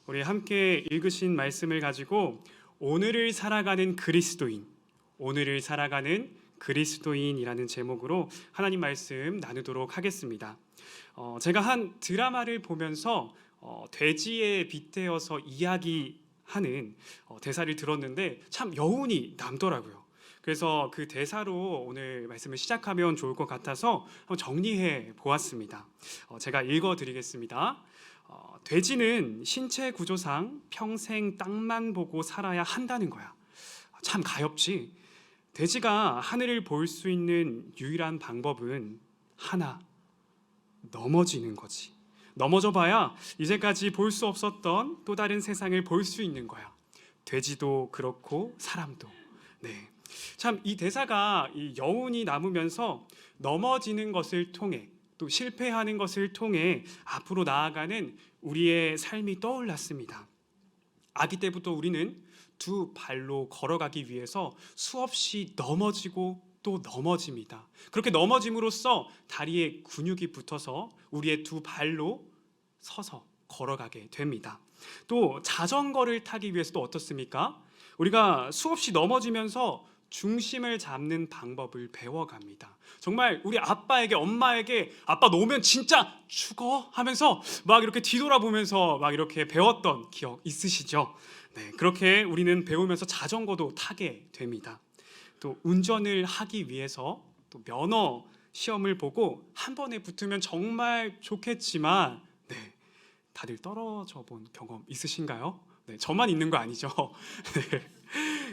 우리 함께 읽으신 말씀을 가지고 오늘을 살아가는 그리스도인, 오늘을 살아가는 그리스도인이라는 제목으로 하나님 말씀 나누도록 하겠습니다. 제가 한 드라마를 보면서 돼지에 빗대어서 이야기하는 대사를 들었는데 참 여운이 남더라고요. 그래서 그 대사로 오늘 말씀을 시작하면 좋을 것 같아서 한번 정리해 보았습니다. 제가 읽어드리겠습니다. 돼지는 신체 구조상 평생 땅만 보고 살아야 한다는 거야. 참 가엽지. 돼지가 하늘을 볼 수 있는 유일한 방법은 하나, 넘어지는 거지. 넘어져 봐야 이제까지 볼 수 없었던 또 다른 세상을 볼 수 있는 거야. 돼지도 그렇고 사람도. 네. 참 이 대사가 이 여운이 남으면서 넘어지는 것을 통해 또 실패하는 것을 통해 앞으로 나아가는 우리의 삶이 떠올랐습니다. 아기 때부터 우리는 두 발로 걸어가기 위해서 수없이 넘어지고 또 넘어집니다. 그렇게 넘어짐으로써 다리에 근육이 붙어서 우리의 두 발로 서서 걸어가게 됩니다. 또 자전거를 타기 위해서도 어떻습니까? 우리가 수없이 넘어지면서 중심을 잡는 방법을 배워갑니다. 정말 우리 아빠에게, 엄마에게 아빠 놓으면 진짜 죽어 하면서 막 이렇게 뒤돌아보면서 막 이렇게 배웠던 기억 있으시죠? 네, 그렇게 우리는 배우면서 자전거도 타게 됩니다. 또 운전을 하기 위해서 또 면허 시험을 보고 한 번에 붙으면 정말 좋겠지만 네, 다들 떨어져 본 경험 있으신가요? 네, 저만 있는 거 아니죠? 네.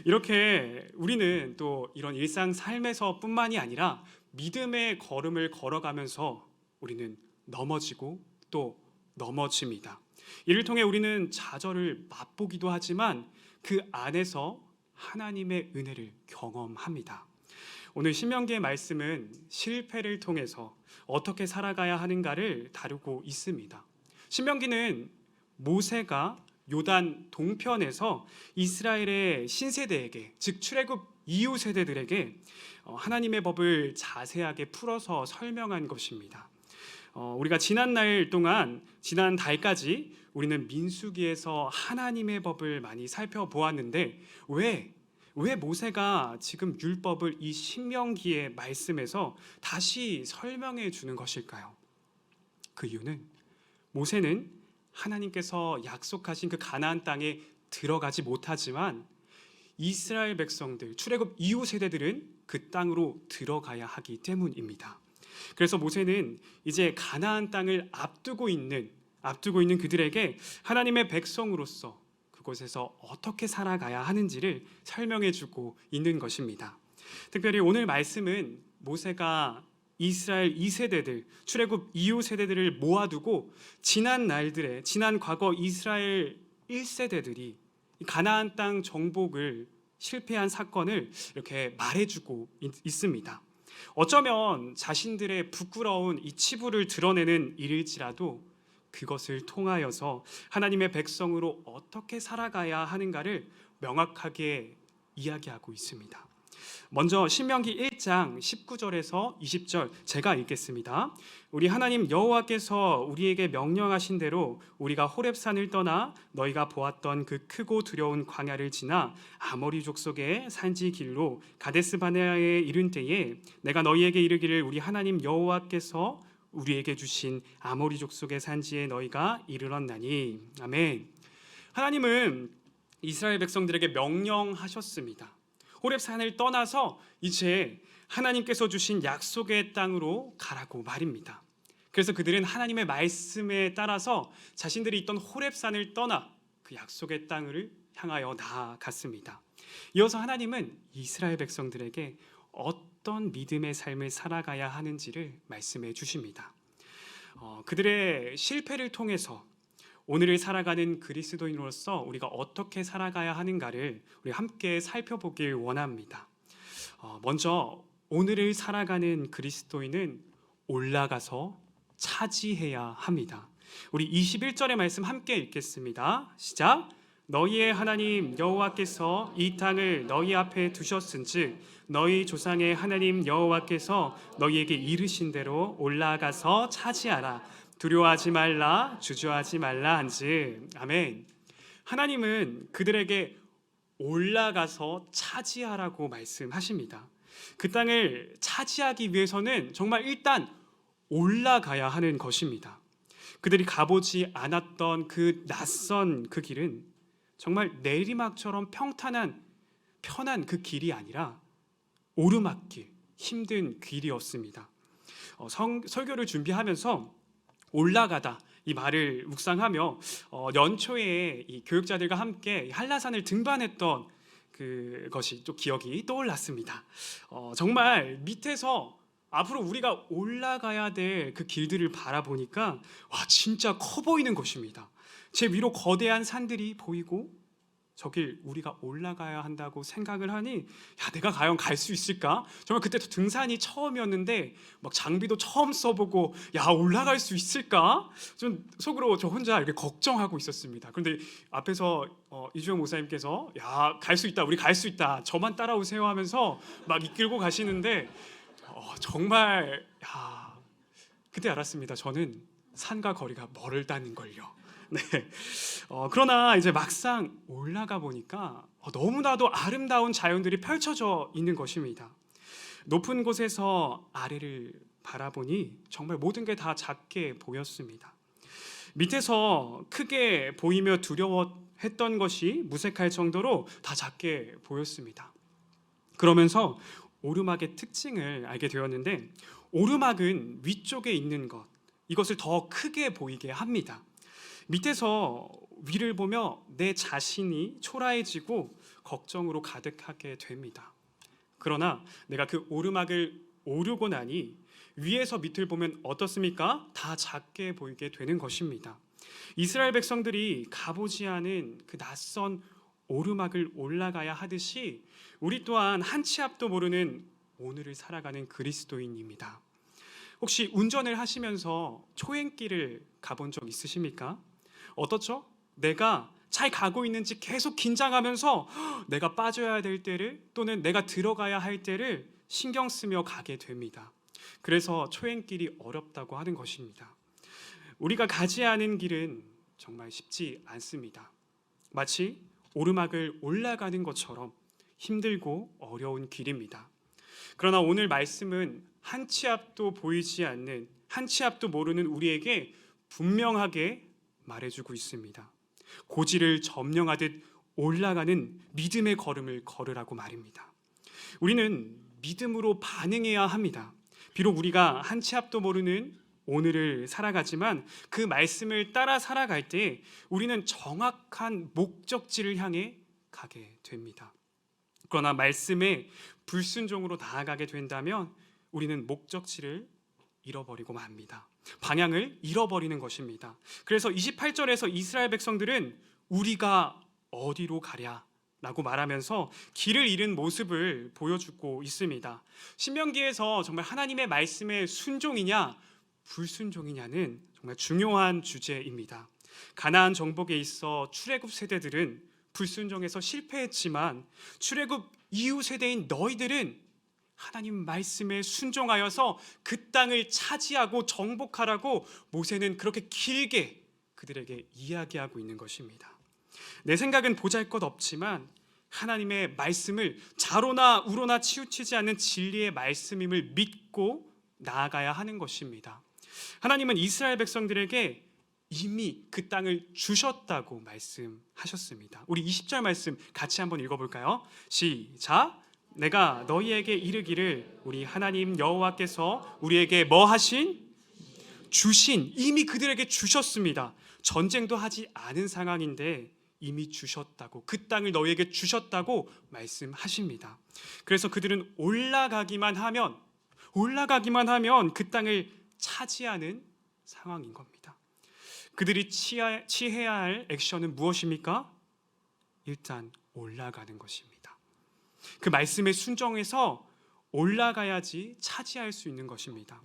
이렇게 우리는 또 이런 일상 삶에서 뿐만이 아니라 믿음의 걸음을 걸어가면서 우리는 넘어지고 또 넘어집니다. 이를 통해 우리는 좌절을 맛보기도 하지만 그 안에서 하나님의 은혜를 경험합니다. 오늘 신명기의 말씀은 실패를 통해서 어떻게 살아가야 하는가를 다루고 있습니다. 신명기는 모세가 요단 동편에서 이스라엘의 신세대에게, 즉 출애굽 이후 세대들에게 하나님의 법을 자세하게 풀어서 설명한 것입니다. 우리가 지난 달까지 우리는 민수기에서 하나님의 법을 많이 살펴보았는데 왜 모세가 지금 율법을 이 신명기의 말씀에서 다시 설명해 주는 것일까요? 그 이유는 모세는 하나님께서 약속하신 그 가나안 땅에 들어가지 못하지만 이스라엘 백성들, 출애굽 이후 세대들은 그 땅으로 들어가야 하기 때문입니다. 그래서 모세는 이제 가나안 땅을 앞두고 있는 그들에게 하나님의 백성으로서 그곳에서 어떻게 살아가야 하는지를 설명해 주고 있는 것입니다. 특별히 오늘 말씀은 모세가 이스라엘 2세대들, 출애굽 이후 세대들을 모아두고 지난 과거 이스라엘 1세대들이 가나안 땅 정복을 실패한 사건을 이렇게 말해주고 있습니다. 어쩌면 자신들의 부끄러운 이 치부를 드러내는 일일지라도 그것을 통하여서 하나님의 백성으로 어떻게 살아가야 하는가를 명확하게 이야기하고 있습니다. 먼저 신명기 1장 19절에서 20절 제가 읽겠습니다. 우리 하나님 여호와께서 우리에게 명령하신 대로 우리가 호렙산을 떠나 너희가 보았던 그 크고 두려운 광야를 지나 아모리 족속의 산지 길로 가데스 바네아에 이른 때에 내가 너희에게 이르기를 우리 하나님 여호와께서 우리에게 주신 아모리 족속의 산지에 너희가 이르렀나니. 아멘. 하나님은 이스라엘 백성들에게 명령하셨습니다. 호렙산을 떠나서 이제 하나님께서 주신 약속의 땅으로 가라고 말입니다. 그래서 그들은 하나님의 말씀에 따라서 자신들이 있던 호렙산을 떠나 그 약속의 땅을 향하여 나아갔습니다. 이어서 하나님은 이스라엘 백성들에게 어떤 믿음의 삶을 살아가야 하는지를 말씀해 주십니다. 그들의 실패를 통해서 오늘을 살아가는 그리스도인으로서 우리가 어떻게 살아가야 하는가를 우리 함께 살펴보길 원합니다. 먼저 오늘을 살아가는 그리스도인은 올라가서 차지해야 합니다. 우리 21절의 말씀 함께 읽겠습니다. 시작. 너희의 하나님 여호와께서 이 땅을 너희 앞에 두셨은즉 너희 조상의 하나님 여호와께서 너희에게 이르신 대로 올라가서 차지하라. 두려워하지 말라, 주저하지 말라 한즉. 아멘. 하나님은 그들에게 올라가서 차지하라고 말씀하십니다. 그 땅을 차지하기 위해서는 정말 일단 올라가야 하는 것입니다. 그들이 가보지 않았던 그 낯선 그 길은 정말 내리막처럼 편한 그 길이 아니라 오르막길, 힘든 길이었습니다. 설교를 준비하면서 올라가다 이 말을 묵상하며 연초에 이 교육자들과 함께 한라산을 등반했던 그것이 또 기억이 떠올랐습니다. 정말 밑에서 앞으로 우리가 올라가야 될 그 길들을 바라보니까 와, 진짜 커 보이는 것입니다. 제 위로 거대한 산들이 보이고 저 길 우리가 올라가야 한다고 생각을 하니 야, 내가 과연 갈 수 있을까? 정말 그때 등산이 처음이었는데 막 장비도 처음 써보고 야, 올라갈 수 있을까? 좀 속으로 저 혼자 이렇게 걱정하고 있었습니다. 그런데 앞에서 이주영 목사님께서 야, 갈 수 있다, 우리 갈 수 있다, 저만 따라오세요 하면서 막 이끌고 가시는데 정말 그때 알았습니다. 저는 산과 거리가 멀다는 걸요. 네. 그러나 이제 막상 올라가 보니까 너무나도 아름다운 자연들이 펼쳐져 있는 것입니다. 높은 곳에서 아래를 바라보니 정말 모든 게 다 작게 보였습니다. 밑에서 크게 보이며 두려워했던 것이 무색할 정도로 다 작게 보였습니다. 그러면서 오르막의 특징을 알게 되었는데, 오르막은 위쪽에 있는 것, 이것을 더 크게 보이게 합니다. 밑에서 위를 보며 내 자신이 초라해지고 걱정으로 가득하게 됩니다. 그러나 내가 그 오르막을 오르고 나니 위에서 밑을 보면 어떻습니까? 다 작게 보이게 되는 것입니다. 이스라엘 백성들이 가보지 않은 그 낯선 오르막을 올라가야 하듯이 우리 또한 한 치 앞도 모르는 오늘을 살아가는 그리스도인입니다. 혹시 운전을 하시면서 초행길을 가본 적 있으십니까? 어떻죠? 내가 잘 가고 있는지 계속 긴장하면서 내가 빠져야 될 때를 또는 내가 들어가야 할 때를 신경 쓰며 가게 됩니다. 그래서 초행길이 어렵다고 하는 것입니다. 우리가 가지 않은 길은 정말 쉽지 않습니다. 마치 오르막을 올라가는 것처럼 힘들고 어려운 길입니다. 그러나 오늘 말씀은 한 치 앞도 보이지 않는, 한 치 앞도 모르는 우리에게 분명하게 말해주고 있습니다. 고지를 점령하듯 올라가는 믿음의 걸음을 걸으라고 말입니다. 우리는 믿음으로 반응해야 합니다. 비록 우리가 한 치 앞도 모르는 오늘을 살아가지만 그 말씀을 따라 살아갈 때 우리는 정확한 목적지를 향해 가게 됩니다. 그러나 말씀에 불순종으로 나아가게 된다면 우리는 목적지를 잃어버리고 맙니다. 방향을 잃어버리는 것입니다. 그래서 28절에서 이스라엘 백성들은 우리가 어디로 가랴? 라고 말하면서 길을 잃은 모습을 보여주고 있습니다. 신명기에서 정말 하나님의 말씀에 순종이냐 불순종이냐는 정말 중요한 주제입니다. 가나안 정복에 있어 출애굽 세대들은 불순종에서 실패했지만 출애굽 이후 세대인 너희들은 하나님 말씀에 순종하여서 그 땅을 차지하고 정복하라고 모세는 그렇게 길게 그들에게 이야기하고 있는 것입니다. 내 생각은 보잘것없지만 하나님의 말씀을 좌로나 우로나 치우치지 않는 진리의 말씀임을 믿고 나아가야 하는 것입니다. 하나님은 이스라엘 백성들에게 이미 그 땅을 주셨다고 말씀하셨습니다. 우리 20절 말씀 같이 한번 읽어볼까요? 시작. 내가 너희에게 이르기를 우리 하나님 여호와께서 우리에게 뭐 하신? 주신, 이미 그들에게 주셨습니다. 전쟁도 하지 않은 상황인데 이미 주셨다고, 그 땅을 너희에게 주셨다고 말씀하십니다. 그래서 그들은 올라가기만 하면 그 땅을 차지하는 상황인 겁니다. 그들이 취해야 할 액션은 무엇입니까? 일단 올라가는 것입니다. 그 말씀에 순종해서 올라가야지 차지할 수 있는 것입니다.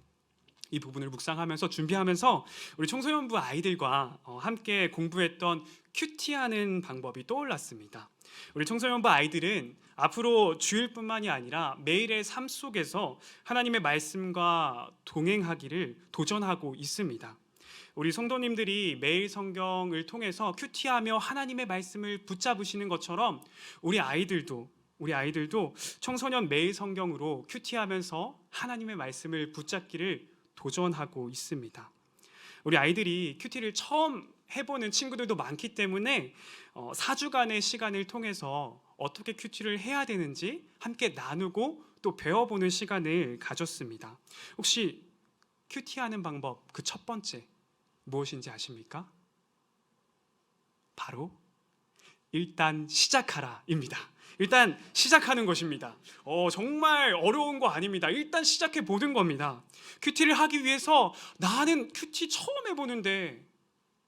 이 부분을 묵상하면서 준비하면서 우리 청소년부 아이들과 함께 공부했던 큐티하는 방법이 떠올랐습니다. 우리 청소년부 아이들은 앞으로 주일뿐만이 아니라 매일의 삶 속에서 하나님의 말씀과 동행하기를 도전하고 있습니다. 우리 성도님들이 매일 성경을 통해서 큐티하며 하나님의 말씀을 붙잡으시는 것처럼 우리 아이들도 청소년 매일 성경으로 큐티하면서 하나님의 말씀을 붙잡기를 도전하고 있습니다. 우리 아이들이 큐티를 처음 해보는 친구들도 많기 때문에 4주간의 시간을 통해서 어떻게 큐티를 해야 되는지 함께 나누고 또 배워보는 시간을 가졌습니다. 혹시 큐티하는 방법 그 첫 번째 무엇인지 아십니까? 바로 일단 시작하라입니다. 일단 시작하는 것입니다. 정말 어려운 거 아닙니다. 일단 시작해 보는 겁니다. 큐티를 하기 위해서 나는 큐티 처음 해보는데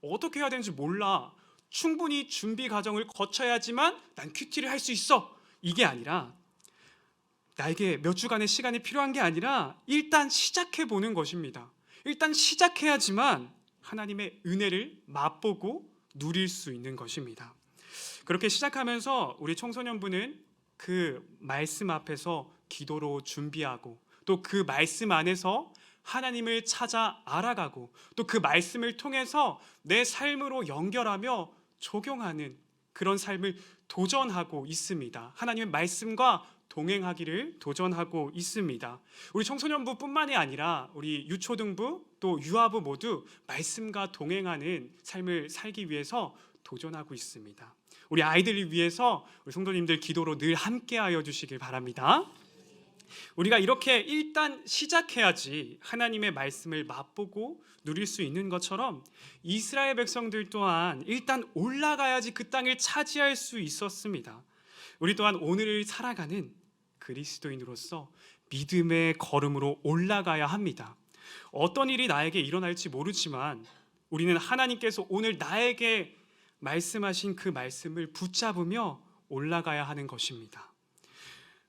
어떻게 해야 되는지 몰라. 충분히 준비 과정을 거쳐야지만 난 큐티를 할 수 있어. 이게 아니라 나에게 몇 주간의 시간이 필요한 게 아니라 일단 시작해 보는 것입니다. 일단 시작해야지만 하나님의 은혜를 맛보고 누릴 수 있는 것입니다. 그렇게 시작하면서 우리 청소년부는 그 말씀 앞에서 기도로 준비하고 또 그 말씀 안에서 하나님을 찾아 알아가고 또 그 말씀을 통해서 내 삶으로 연결하며 적용하는 그런 삶을 도전하고 있습니다. 하나님의 말씀과 동행하기를 도전하고 있습니다. 우리 청소년부뿐만이 아니라 우리 유초등부 또 유아부 모두 말씀과 동행하는 삶을 살기 위해서 도전하고 있습니다. 우리 아이들을 위해서 우리 성도님들 기도로 늘 함께하여 주시길 바랍니다. 우리가 이렇게 일단 시작해야지 하나님의 말씀을 맛보고 누릴 수 있는 것처럼 이스라엘 백성들 또한 일단 올라가야지 그 땅을 차지할 수 있었습니다. 우리 또한 오늘을 살아가는 그리스도인으로서 믿음의 걸음으로 올라가야 합니다. 어떤 일이 나에게 일어날지 모르지만 우리는 하나님께서 오늘 나에게 말씀하신 그 말씀을 붙잡으며 올라가야 하는 것입니다.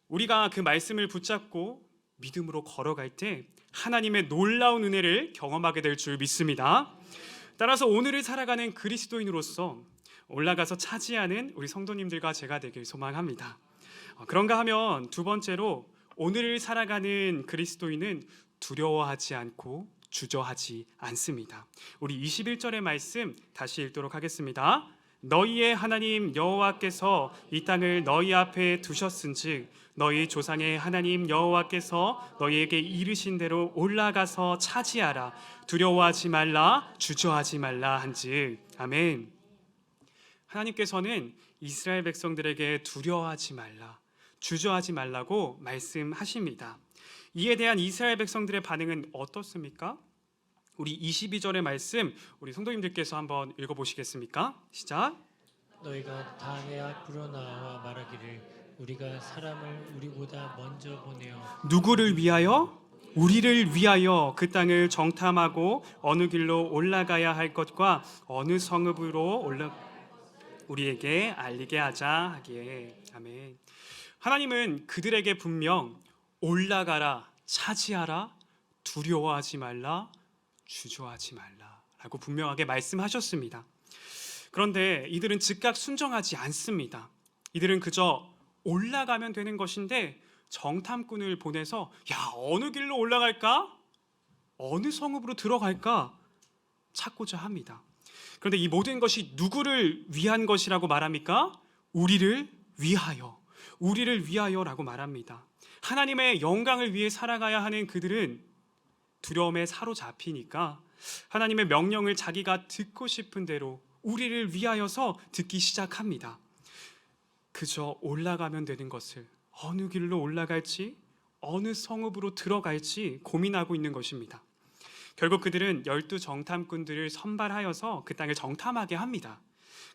우리가 그 말씀을 붙잡고 믿음으로 걸어갈 때 하나님의 놀라운 은혜를 경험하게 될 줄 믿습니다. 따라서 오늘을 살아가는 그리스도인으로서 올라가서 차지하는 우리 성도님들과 제가 되길 소망합니다. 그런가 하면 두 번째로 오늘을 살아가는 그리스도인은 두려워하지 않고 주저하지 않습니다. 우리 21절의 말씀 다시 읽도록 하겠습니다. 너희의 하나님 여호와께서 이 땅을 너희 앞에 두셨은즉 너희 조상의 하나님 여호와께서 너희에게 이르신 대로 올라가서 차지하라. 두려워하지 말라 주저하지 말라 한즉. 아멘. 하나님께서는 이스라엘 백성들에게 두려워하지 말라 주저하지 말라고 말씀하십니다. 이에 대한 이스라엘 백성들의 반응은 어떻습니까? 우리 22절의 말씀 우리 성도님들께서 한번 읽어보시겠습니까? 시작. 너희가 다 내 앞으로 나와 말하기를 우리가 사람을 우리보다 먼저 보내어 누구를 위하여? 우리를 위하여 그 땅을 정탐하고 어느 길로 올라가야 할 것과 어느 성읍으로 우리에게 알리게 하자 하기에. 아멘. 하나님은 그들에게 분명 올라가라, 차지하라, 두려워하지 말라, 주저하지 말라 라고 분명하게 말씀하셨습니다. 그런데 이들은 즉각 순종하지 않습니다. 이들은 그저 올라가면 되는 것인데 정탐꾼을 보내서 어느 길로 올라갈까? 어느 성읍으로 들어갈까? 찾고자 합니다. 그런데 이 모든 것이 누구를 위한 것이라고 말합니까? 우리를 위하여라고 말합니다. 하나님의 영광을 위해 살아가야 하는 그들은 두려움에 사로잡히니까 하나님의 명령을 자기가 듣고 싶은 대로 우리를 위하여서 듣기 시작합니다. 그저 올라가면 되는 것을 어느 길로 올라갈지 어느 성읍으로 들어갈지 고민하고 있는 것입니다. 결국 그들은 12 정탐꾼들을 선발하여서 그 땅을 정탐하게 합니다.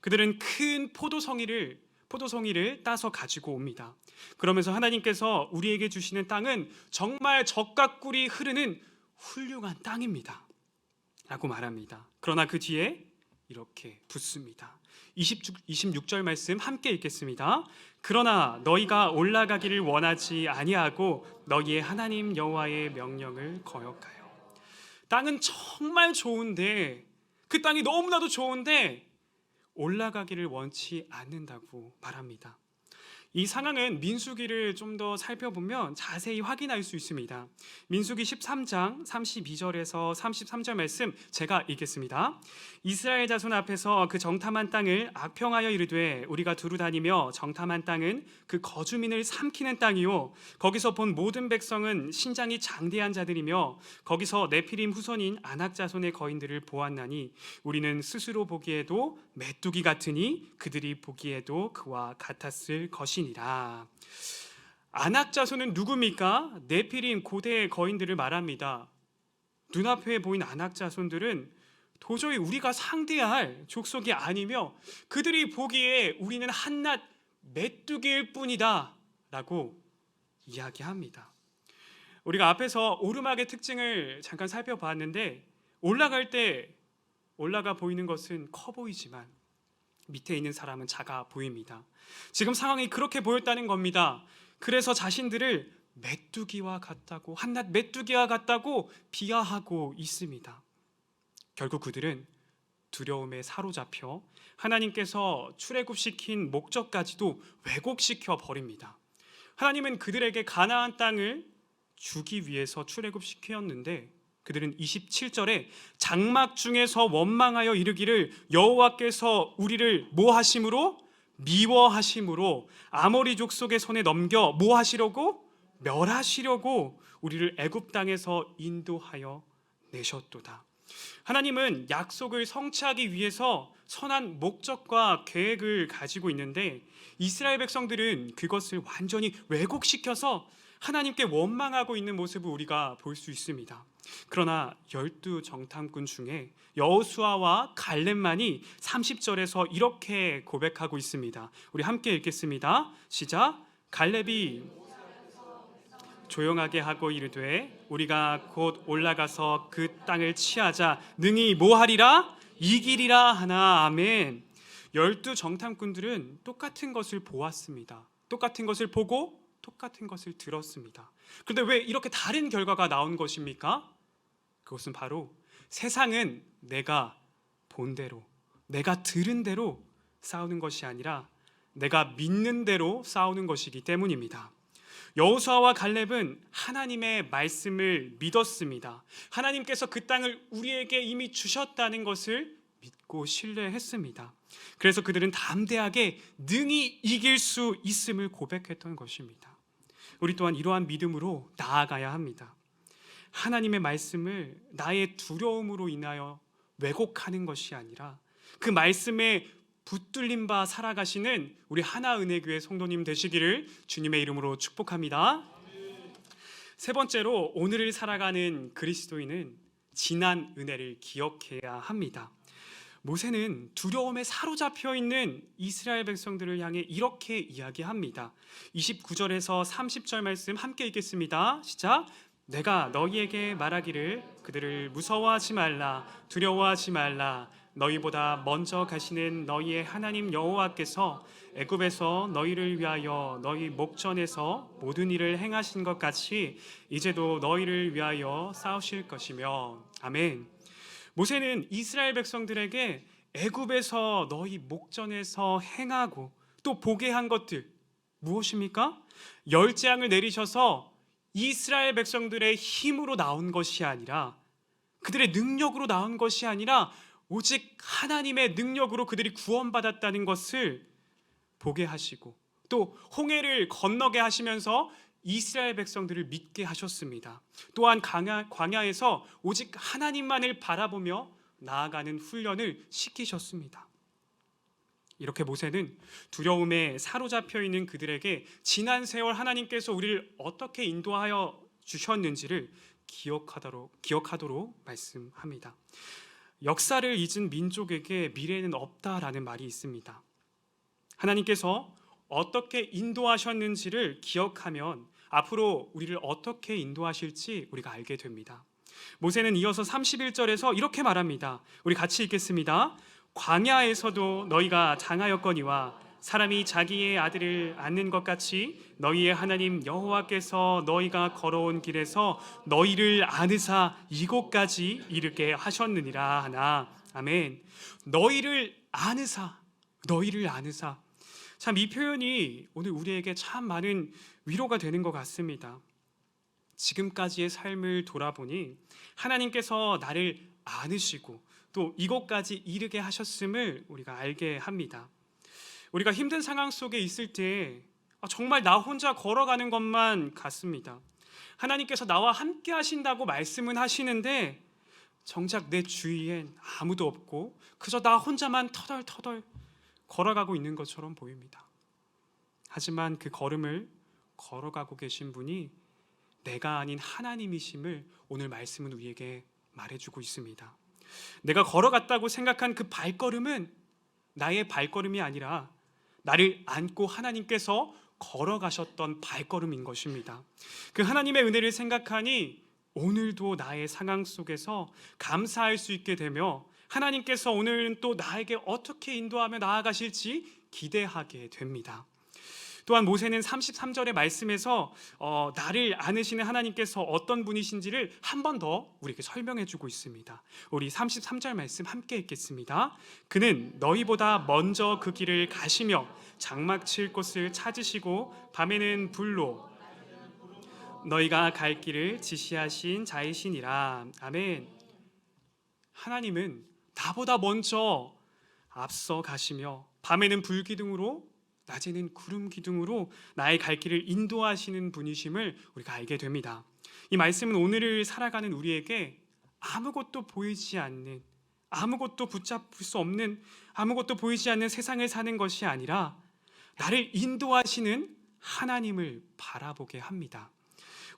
그들은 큰 포도송이를 따서 가지고 옵니다. 그러면서 하나님께서 우리에게 주시는 땅은 정말 젖과 꿀이 흐르는 훌륭한 땅입니다 라고 말합니다. 그러나 그 뒤에 이렇게 붙습니다. 26절 말씀 함께 읽겠습니다. 그러나 너희가 올라가기를 원하지 아니하고 너희의 하나님 여호와의 명령을 거역하여. 땅은 정말 좋은데 그 땅이 너무나도 좋은데 올라가기를 원치 않는다고 말합니다. 이 상황은 민수기를 좀 더 살펴보면 자세히 확인할 수 있습니다. 민수기 13장 32절에서 33절 말씀 제가 읽겠습니다. 이스라엘 자손 앞에서 그 정탐한 땅을 악평하여 이르되 우리가 두루 다니며 정탐한 땅은 그 거주민을 삼키는 땅이요 거기서 본 모든 백성은 신장이 장대한 자들이며 거기서 네피림 후손인 아낙 자손의 거인들을 보았나니 우리는 스스로 보기에도 메뚜기 같으니 그들이 보기에도 그와 같았을 것이니라. 아낙 자손은 누굽니까? 네피림 고대의 거인들을 말합니다. 눈앞에 보인 아낙 자손들은 도저히 우리가 상대할 족속이 아니며 그들이 보기에 우리는 한낱 메뚜기일 뿐이다 라고 이야기합니다. 우리가 앞에서 오르막의 특징을 잠깐 살펴봤는데 올라갈 때 올라가 보이는 것은 커 보이지만 밑에 있는 사람은 작아 보입니다. 지금 상황이 그렇게 보였다는 겁니다. 그래서 자신들을 메뚜기와 같다고 한낱 메뚜기와 같다고 비하하고 있습니다. 결국 그들은 두려움에 사로잡혀 하나님께서 출애굽시킨 목적까지도 왜곡시켜 버립니다. 하나님은 그들에게 가나안 땅을 주기 위해서 출애굽시켰는데 그들은 27절에 장막 중에서 원망하여 이르기를 여호와께서 우리를 뭐 하심으로? 미워하심으로 아모리 족속의 손에 넘겨 뭐 하시려고? 멸하시려고 우리를 애굽 땅에서 인도하여 내셨도다. 하나님은 약속을 성취하기 위해서 선한 목적과 계획을 가지고 있는데 이스라엘 백성들은 그것을 완전히 왜곡시켜서 하나님께 원망하고 있는 모습을 우리가 볼 수 있습니다. 그러나 12 정탐꾼 중에 여호수아와 갈렙만이 30절에서 이렇게 고백하고 있습니다. 우리 함께 읽겠습니다. 시작. 갈렙이 조용하게 하고 이르되 우리가 곧 올라가서 그 땅을 취하자 능히 뭐하리라? 이기리라 하나. 아멘. 12 정탐꾼들은 똑같은 것을 보았습니다. 똑같은 것을 보고 똑같은 것을 들었습니다. 그런데 왜 이렇게 다른 결과가 나온 것입니까? 그것은 바로 세상은 내가 본 대로, 내가 들은 대로 싸우는 것이 아니라 내가 믿는 대로 싸우는 것이기 때문입니다. 여호수아와 갈렙은 하나님의 말씀을 믿었습니다. 하나님께서 그 땅을 우리에게 이미 주셨다는 것을 믿고 신뢰했습니다. 그래서 그들은 담대하게 능히 이길 수 있음을 고백했던 것입니다. 우리 또한 이러한 믿음으로 나아가야 합니다. 하나님의 말씀을 나의 두려움으로 인하여 왜곡하는 것이 아니라 그 말씀에 붙들린 바 살아가시는 우리 하나은혜교회 성도님 되시기를 주님의 이름으로 축복합니다. 세 번째로 오늘을 살아가는 그리스도인은 지난 은혜를 기억해야 합니다. 모세는 두려움에 사로잡혀 있는 이스라엘 백성들을 향해 이렇게 이야기합니다. 29절에서 30절 말씀 함께 읽겠습니다. 시작. 내가 너희에게 말하기를 그들을 무서워하지 말라, 두려워하지 말라. 너희보다 먼저 가시는 너희의 하나님 여호와께서 애굽에서 너희를 위하여 너희 목전에서 모든 일을 행하신 것 같이 이제도 너희를 위하여 싸우실 것이며. 아멘. 모세는 이스라엘 백성들에게 애굽에서 너희 목전에서 행하고 또 보게 한 것들 무엇입니까? 열재앙을 내리셔서 이스라엘 백성들의 힘으로 나온 것이 아니라 그들의 능력으로 나온 것이 아니라 오직 하나님의 능력으로 그들이 구원받았다는 것을 보게 하시고 또 홍해를 건너게 하시면서 이스라엘 백성들을 믿게 하셨습니다. 또한 광야에서 오직 하나님만을 바라보며 나아가는 훈련을 시키셨습니다. 이렇게 모세는 두려움에 사로잡혀 있는 그들에게 지난 세월 하나님께서 우리를 어떻게 인도하여 주셨는지를 기억하도록 말씀합니다. 역사를 잊은 민족에게 미래는 없다라는 말이 있습니다. 하나님께서 어떻게 인도하셨는지를 기억하면 앞으로 우리를 어떻게 인도하실지 우리가 알게 됩니다. 모세는 이어서 31절에서 이렇게 말합니다. 우리 같이 읽겠습니다. 광야에서도 너희가 당하였거니와 사람이 자기의 아들을 안는 것 같이 너희의 하나님 여호와께서 너희가 걸어온 길에서 너희를 안으사 이곳까지 이르게 하셨느니라 하나. 아멘. 너희를 안으사. 참 이 표현이 오늘 우리에게 참 많은 위로가 되는 것 같습니다. 지금까지의 삶을 돌아보니 하나님께서 나를 안으시고 또 이곳까지 이르게 하셨음을 우리가 알게 합니다. 우리가 힘든 상황 속에 있을 때 정말 나 혼자 걸어가는 것만 같습니다. 하나님께서 나와 함께 하신다고 말씀은 하시는데 정작 내 주위엔 아무도 없고 그저 나 혼자만 터덜터덜 걸어가고 있는 것처럼 보입니다. 하지만 그 걸음을 걸어가고 계신 분이 내가 아닌 하나님이심을 오늘 말씀은 우리에게 말해주고 있습니다. 내가 걸어갔다고 생각한 그 발걸음은 나의 발걸음이 아니라 나를 안고 하나님께서 걸어가셨던 발걸음인 것입니다. 그 하나님의 은혜를 생각하니 오늘도 나의 상황 속에서 감사할 수 있게 되며 하나님께서 오늘은 또 나에게 어떻게 인도하며 나아가실지 기대하게 됩니다. 또한 모세는 33절의 말씀에서 나를 안으시는 하나님께서 어떤 분이신지를 한 번 더 우리에게 설명해 주고 있습니다. 우리 33절 말씀 함께 읽겠습니다. 그는 너희보다 먼저 그 길을 가시며 장막 칠 곳을 찾으시고 밤에는 불로 너희가 갈 길을 지시하신 자이시니라. 아멘. 하나님은 나보다 먼저 앞서 가시며 밤에는 불기둥으로 낮에는 구름 기둥으로 나의 갈 길을 인도하시는 분이심을 우리가 알게 됩니다. 이 말씀은 오늘을 살아가는 우리에게 아무것도 보이지 않는, 아무것도 붙잡을 수 없는, 아무것도 보이지 않는 세상을 사는 것이 아니라 나를 인도하시는 하나님을 바라보게 합니다.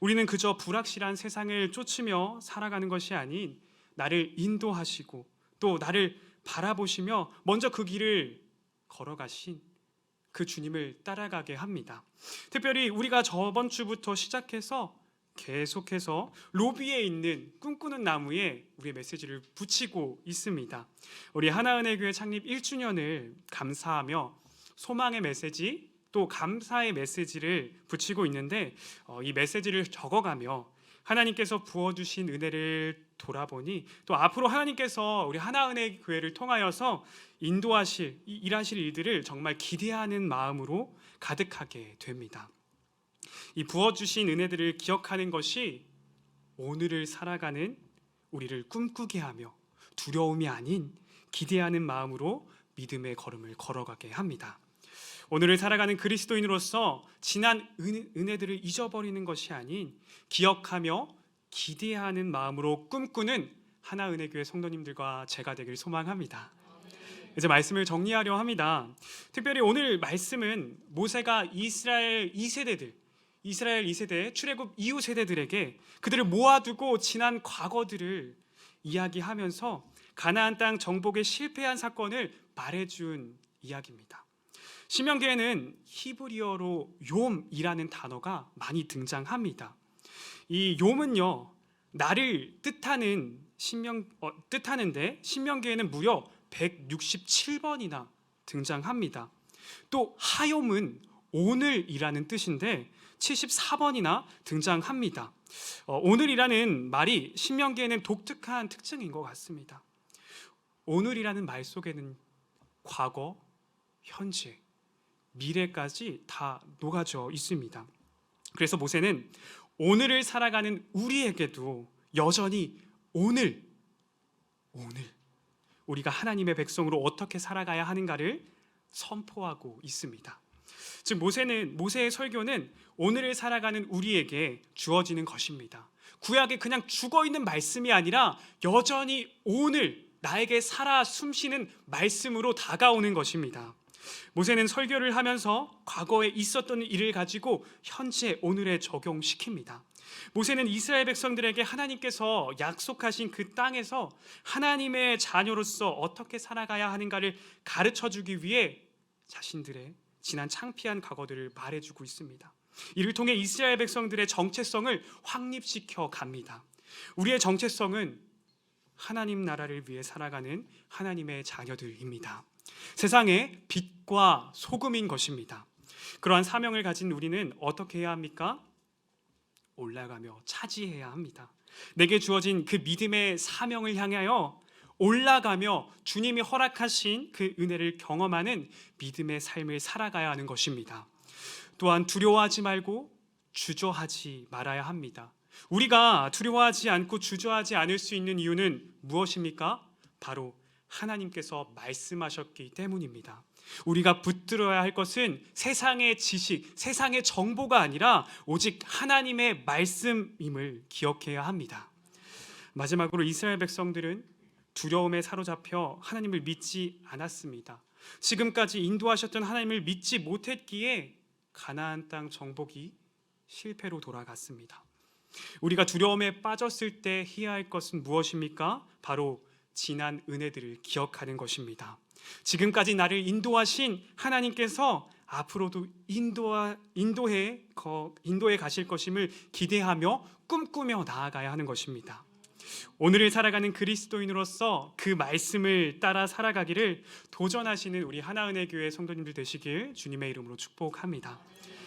우리는 그저 불확실한 세상을 쫓으며 살아가는 것이 아닌 나를 인도하시고 또 나를 바라보시며 먼저 그 길을 걸어가신 그 주님을 따라가게 합니다. 특별히 우리가 저번 주부터 시작해서 계속해서 로비에 있는 꿈꾸는 나무에 우리의 메시지를 붙이고 있습니다. 우리 하나은혜교회 창립 1주년을 감사하며 소망의 메시지 또 감사의 메시지를 붙이고 있는데 이 메시지를 적어가며 하나님께서 부어주신 은혜를 돌아보니 또 앞으로 하나님께서 우리 하나은혜교회를 통하여서 인도하실, 일하실 일들을 정말 기대하는 마음으로 가득하게 됩니다. 이 부어주신 은혜들을 기억하는 것이 오늘을 살아가는 우리를 꿈꾸게 하며 두려움이 아닌 기대하는 마음으로 믿음의 걸음을 걸어가게 합니다. 오늘을 살아가는 그리스도인으로서 지난 은혜들을 잊어버리는 것이 아닌 기억하며 기대하는 마음으로 꿈꾸는 하나은혜교회 성도님들과 제가 되길 소망합니다. 이제 말씀을 정리하려 합니다. 특별히 오늘 말씀은 모세가 이스라엘 2세대 출애굽 이후 세대들에게 그들을 모아두고 지난 과거들을 이야기하면서 가나안 땅 정복에 실패한 사건을 말해준 이야기입니다. 신명기에는 히브리어로 욤이라는 단어가 많이 등장합니다. 이 욤은요 나를 뜻하는데 신명기에는 무려 167번이나 등장합니다. 또 하욤은 오늘이라는 뜻인데 74번이나 등장합니다. 오늘이라는 말이 신명기에는 독특한 특징인 것 같습니다. 오늘이라는 말 속에는 과거, 현재, 미래까지 다 녹아져 있습니다. 그래서 모세는 오늘을 살아가는 우리에게도 여전히 오늘 우리가 하나님의 백성으로 어떻게 살아가야 하는가를 선포하고 있습니다. 즉 모세의 설교는 오늘을 살아가는 우리에게 주어지는 것입니다. 구약에 그냥 죽어있는 말씀이 아니라 여전히 오늘 나에게 살아 숨쉬는 말씀으로 다가오는 것입니다. 모세는 설교를 하면서 과거에 있었던 일을 가지고 현재 오늘에 적용시킵니다. 모세는 이스라엘 백성들에게 하나님께서 약속하신 그 땅에서 하나님의 자녀로서 어떻게 살아가야 하는가를 가르쳐주기 위해 자신들의 지난 창피한 과거들을 말해주고 있습니다. 이를 통해 이스라엘 백성들의 정체성을 확립시켜 갑니다. 우리의 정체성은 하나님 나라를 위해 살아가는 하나님의 자녀들입니다. 세상의 빛과 소금인 것입니다. 그러한 사명을 가진 우리는 어떻게 해야 합니까? 올라가며 차지해야 합니다. 내게 주어진 그 믿음의 사명을 향하여 올라가며 주님이 허락하신 그 은혜를 경험하는 믿음의 삶을 살아가야 하는 것입니다. 또한 두려워하지 말고 주저하지 말아야 합니다. 우리가 두려워하지 않고 주저하지 않을 수 있는 이유는 무엇입니까? 바로 하나님께서 말씀하셨기 때문입니다. 우리가 붙들어야 할 것은 세상의 지식, 세상의 정보가 아니라 오직 하나님의 말씀임을 기억해야 합니다. 마지막으로 이스라엘 백성들은 두려움에 사로잡혀 하나님을 믿지 않았습니다. 지금까지 인도하셨던 하나님을 믿지 못했기에 가나안 땅 정복이 실패로 돌아갔습니다. 우리가 두려움에 빠졌을 때 해야 할 것은 무엇입니까? 바로 지난 은혜들을 기억하는 것입니다. 지금까지 나를 인도하신 하나님께서 앞으로도 인도해 가실 것임을 기대하며 꿈꾸며 나아가야 하는 것입니다. 오늘을 살아가는 그리스도인으로서 그 말씀을 따라 살아가기를 도전하시는 우리 하나은혜교회 성도님들 되시길 주님의 이름으로 축복합니다.